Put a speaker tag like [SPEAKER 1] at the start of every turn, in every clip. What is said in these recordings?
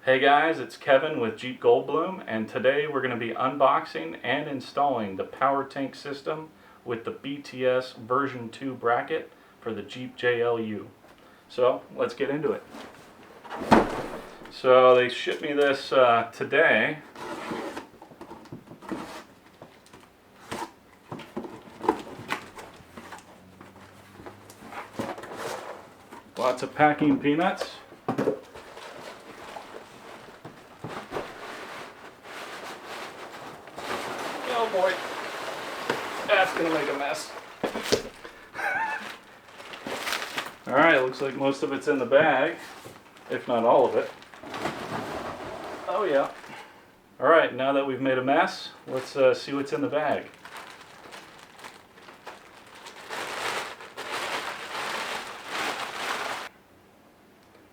[SPEAKER 1] Hey guys, it's Kevin with Jeep Goldblum, and today we're going to be unboxing and installing the power tank system with the BTS version 2 bracket for the Jeep JLU. So let's get into it. So they shipped me this today. Lots of packing peanuts. Oh boy, that's gonna make a mess. Alright, looks like most of it's in the bag, if not all of it. Oh yeah. Alright, now that we've made a mess, let's see what's in the bag.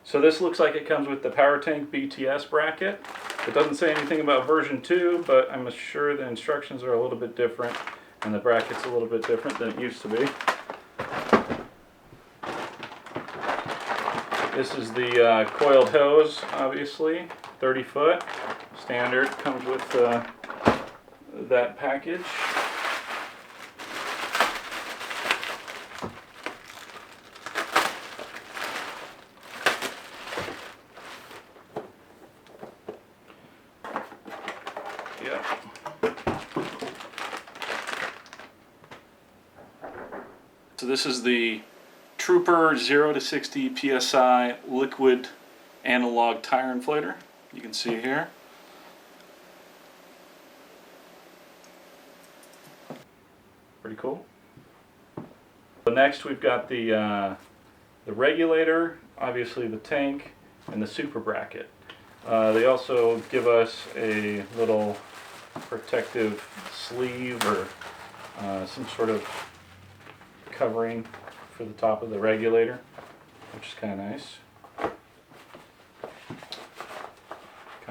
[SPEAKER 1] So this looks like it comes with the power tank BTS bracket. It doesn't say anything about version 2, but I'm sure the instructions are a little bit different and the bracket's a little bit different than it used to be. This is the coiled hose, obviously, 30 foot, standard, comes with that package. Yeah. So this is the Trooper 0 to 60 PSI liquid analog tire inflator. You can see here. Pretty cool. So next we've got the regulator, obviously the tank, and the super bracket. They also give us a little protective sleeve or some sort of covering for the top of the regulator, which is kind of nice. Kind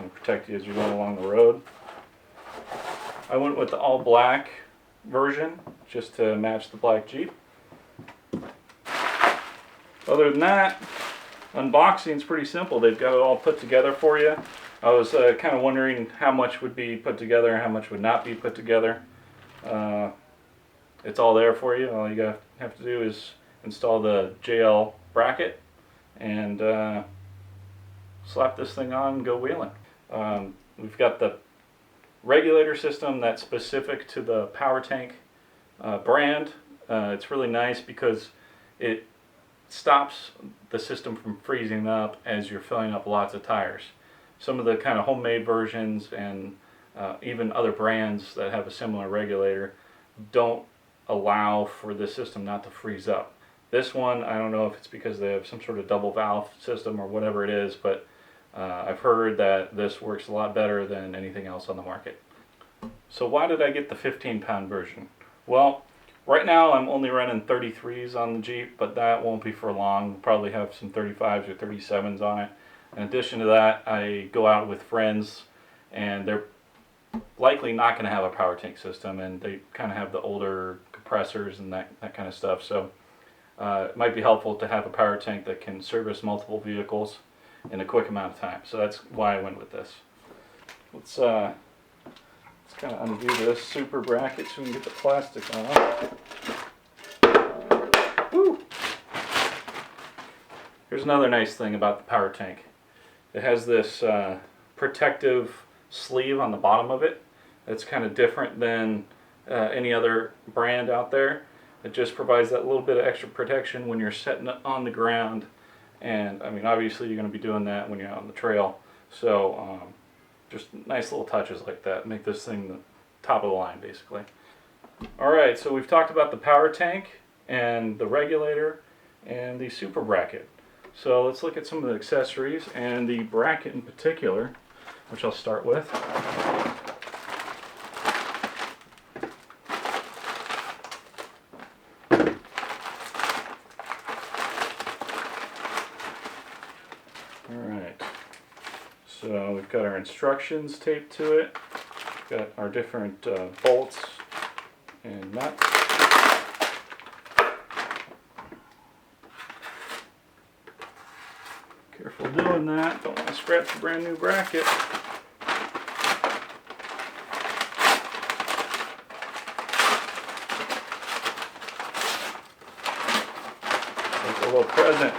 [SPEAKER 1] of protect you as you're going along the road. I went with the all black version just to match the black Jeep. Other than that, unboxing is pretty simple. They've got it all put together for you. I was kind of wondering how much would be put together and how much would not be put together. It's all there for you. All you have to do is install the JL bracket and slap this thing on and go wheeling. We've got the regulator system that's specific to the power tank brand. It's really nice because it stops the system from freezing up as you're filling up lots of tires. Some of the kind of homemade versions and even other brands that have a similar regulator don't allow for the system not to freeze up. This one, I don't know if it's because they have some sort of double valve system or whatever it is, but I've heard that this works a lot better than anything else on the market. So why did I get the 15-pound version? Well, right now I'm only running 33s on the Jeep, but that won't be for long. We'll probably have some 35s or 37s on it. In addition to that, I go out with friends and they're likely not going to have a power tank system, and they kind of have the older compressors and that kind of stuff. So it might be helpful to have a power tank that can service multiple vehicles in a quick amount of time. So that's why I went with this. Let's kind of undo this super bracket so we can get the plastic off. Woo! Here's another nice thing about the power tank. It has this protective sleeve on the bottom of it. It's kind of different than any other brand out there. It just provides that little bit of extra protection when you're setting it on the ground. And I mean, obviously you're going to be doing that when you're out on the trail. So just nice little touches like that make this thing the top of the line, basically. Alright, so we've talked about the power tank and the regulator and the super bracket. So let's look at some of the accessories and the bracket in particular, which I'll start with. Alright, so we've got our instructions taped to it. We've got our different bolts and nuts. While doing that, don't want to scratch the brand new bracket. Like a little present.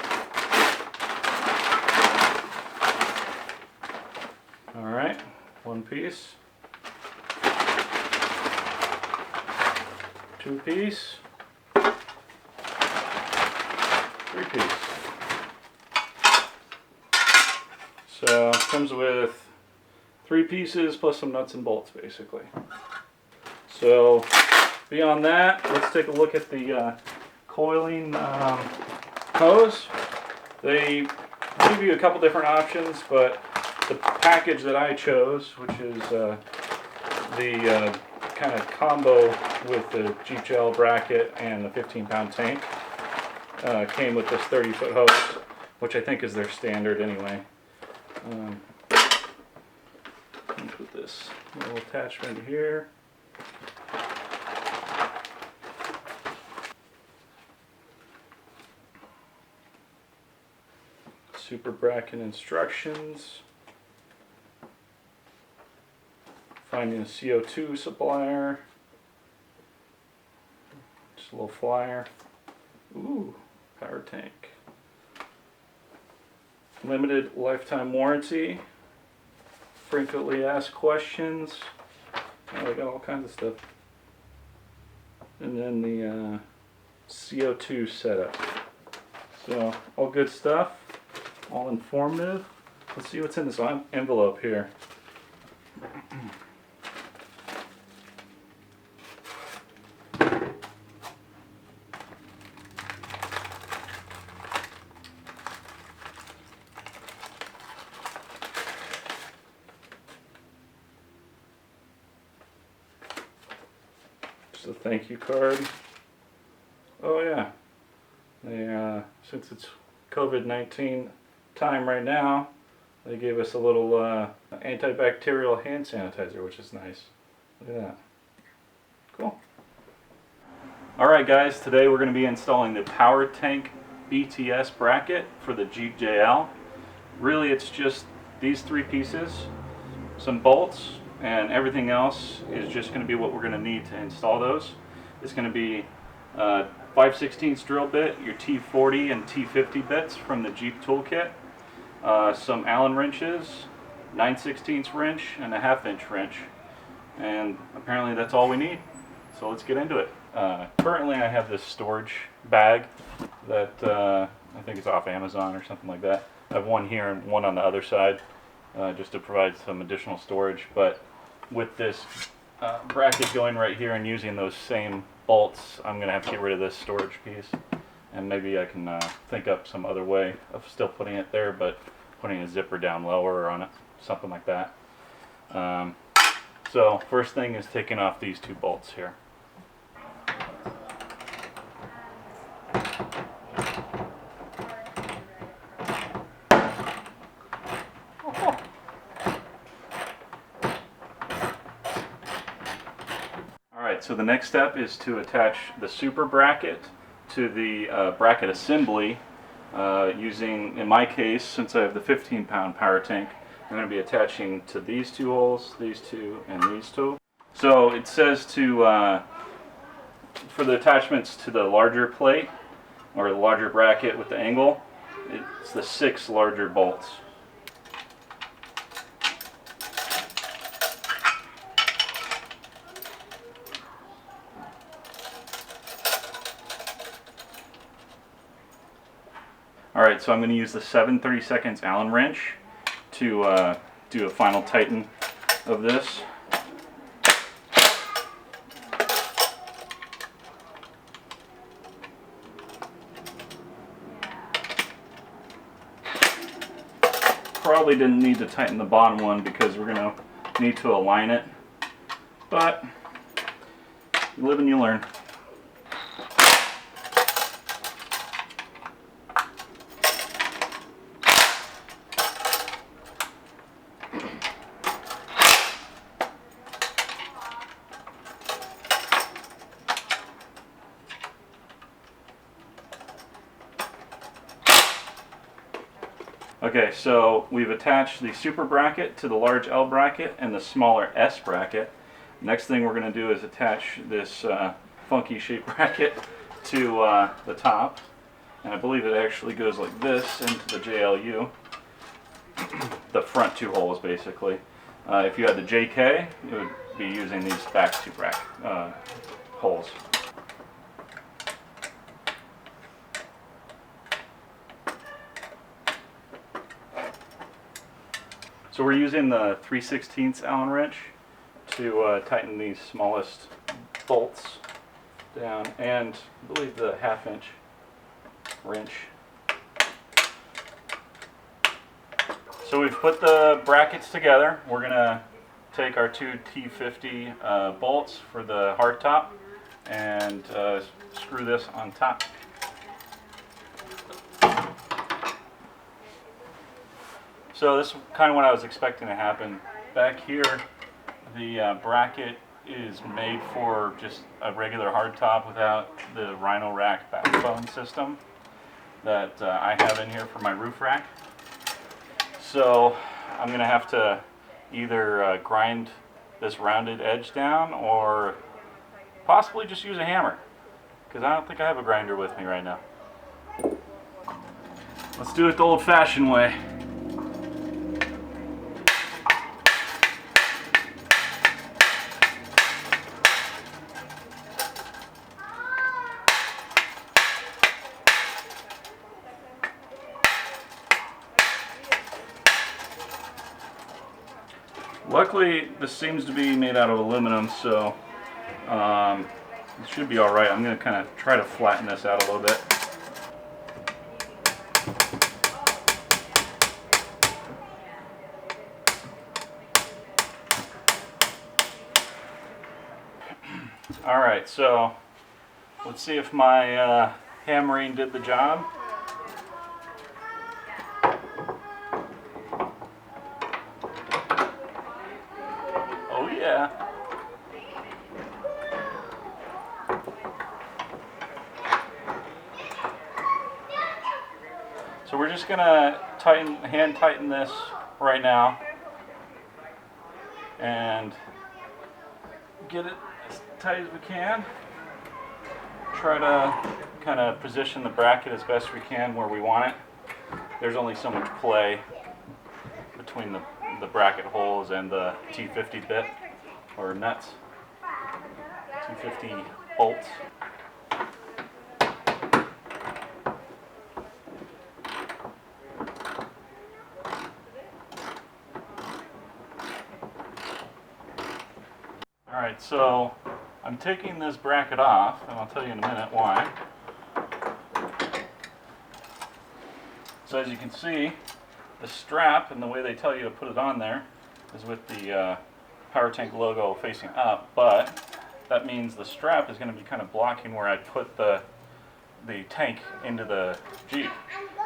[SPEAKER 1] Alright, one piece. Two piece. Three piece. So it comes with 3 pieces plus some nuts and bolts basically. So beyond that, let's take a look at the coiling hose. They give you a couple different options, but the package that I chose, which is the kind of combo with the Jeep JLU bracket and the 15-pound tank, came with this 30-foot hose, which I think is their standard anyway. Put this little attachment here. Super bracket instructions. Finding a CO2 supplier. Just a little flyer. Ooh, power tank. Limited lifetime warranty. Frequently asked questions. Oh, they got all kinds of stuff. And then the CO2 setup. So, all good stuff. All informative. Let's see what's in this envelope here. Just a thank you card. Oh yeah, they since it's COVID-19 time right now, they gave us a little antibacterial hand sanitizer, which is nice. Look at that. Cool. Alright guys, today we're going to be installing the power tank BTS bracket for the Jeep JL. Really it's just these 3 pieces, some bolts, and everything else is just going to be what we're going to need to install those. It's going to be 5/16 drill bit, your T40 and T50 bits from the Jeep toolkit, some Allen wrenches, 9/16 wrench, and a 1/2 inch wrench. And apparently that's all we need. So let's get into it. Currently I have this storage bag that I think it's off Amazon or something like that. I have one here and one on the other side just to provide some additional storage. But with this bracket going right here and using those same bolts, I'm going to have to get rid of this storage piece. And maybe I can think up some other way of still putting it there, but putting a zipper down lower or on it, something like that. So first thing is taking off these 2 bolts here. Alright, so the next step is to attach the super bracket to the bracket assembly using, in my case, since I have the 15-pound power tank, I'm going to be attaching to these 2 holes, these 2, and these 2. So it says to, for the attachments to the larger plate, or the larger bracket with the angle, it's the 6 larger bolts. Alright, so I'm going to use the 7/32 Allen wrench to do a final tighten of this. Probably didn't need to tighten the bottom one because we're going to need to align it, but you live and you learn. Okay, so we've attached the super bracket to the large L bracket and the smaller S bracket. Next thing we're going to do is attach this funky shape bracket to the top. And I believe it actually goes like this into the JLU. The front two holes, basically. If you had the JK, you would be using these back two holes. So we're using the 3/16 Allen wrench to tighten these smallest bolts down, and I believe the 1/2 inch wrench. So we've put the brackets together. We're going to take our two T50 bolts for the hardtop and screw this on top. So this is kind of what I was expecting to happen. Back here, the bracket is made for just a regular hardtop without the Rhino rack backbone system that I have in here for my roof rack. So I'm going to have to either grind this rounded edge down or possibly just use a hammer, because I don't think I have a grinder with me right now. Let's do it the old-fashioned way. Luckily, this seems to be made out of aluminum, so it should be alright. I'm going to kind of try to flatten this out a little bit. Alright, so let's see if my hammering did the job. Oh yeah. So we're just gonna hand tighten this right now and get it as tight as we can. Try to kind of position the bracket as best we can where we want it. There's only so much play between the bracket holes and the T50 bit or nuts, T50 bolts. Alright, so I'm taking this bracket off, and I'll tell you in a minute why. So as you can see, the strap and the way they tell you to put it on there is with the power tank logo facing up, but that means the strap is going to be kind of blocking where I put the tank into the Jeep.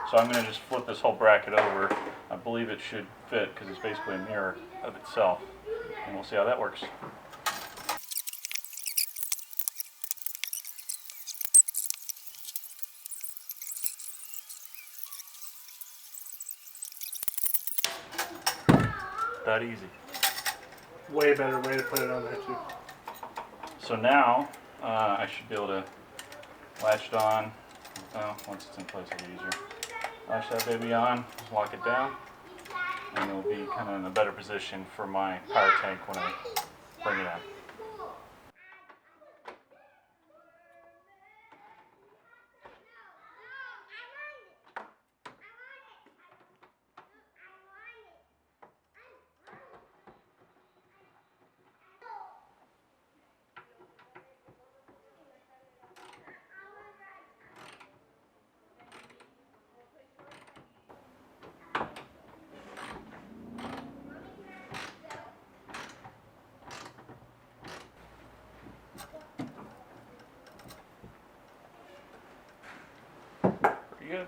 [SPEAKER 1] So I'm going to just flip this whole bracket over. I believe it should fit because it's basically a mirror of itself, and we'll see how that works. That easy.
[SPEAKER 2] Way better way to put it on there too.
[SPEAKER 1] So now I should be able to latch it on. Once it's in place, it'll be easier. Latch that baby on, lock it down, and it'll be kind of in a better position for my power tank when I bring it out. Good.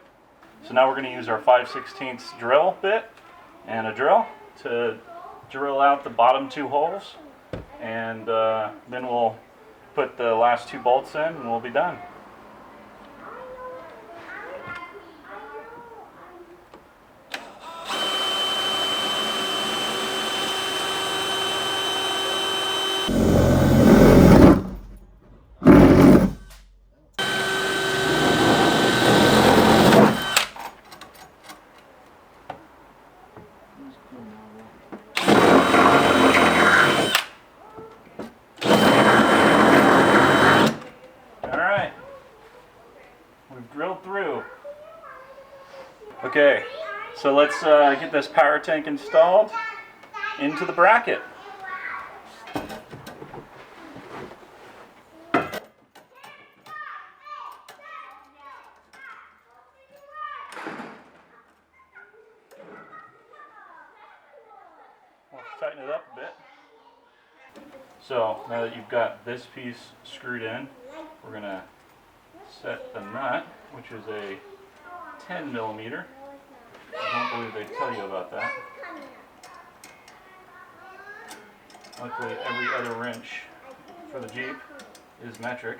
[SPEAKER 1] So now we're going to use our 5/16 drill bit and a drill to drill out the bottom two holes, and then we'll put the last two bolts in and we'll be done. So let's get this power tank installed into the bracket. We'll tighten it up a bit. So now that you've got this piece screwed in, we're going to set the nut, which is a 10 millimeter. I don't believe they tell you about that. Luckily, every other wrench for the Jeep is metric.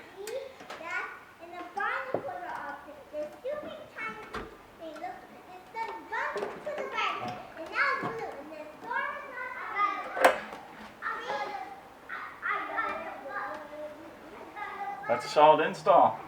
[SPEAKER 1] That's a solid install.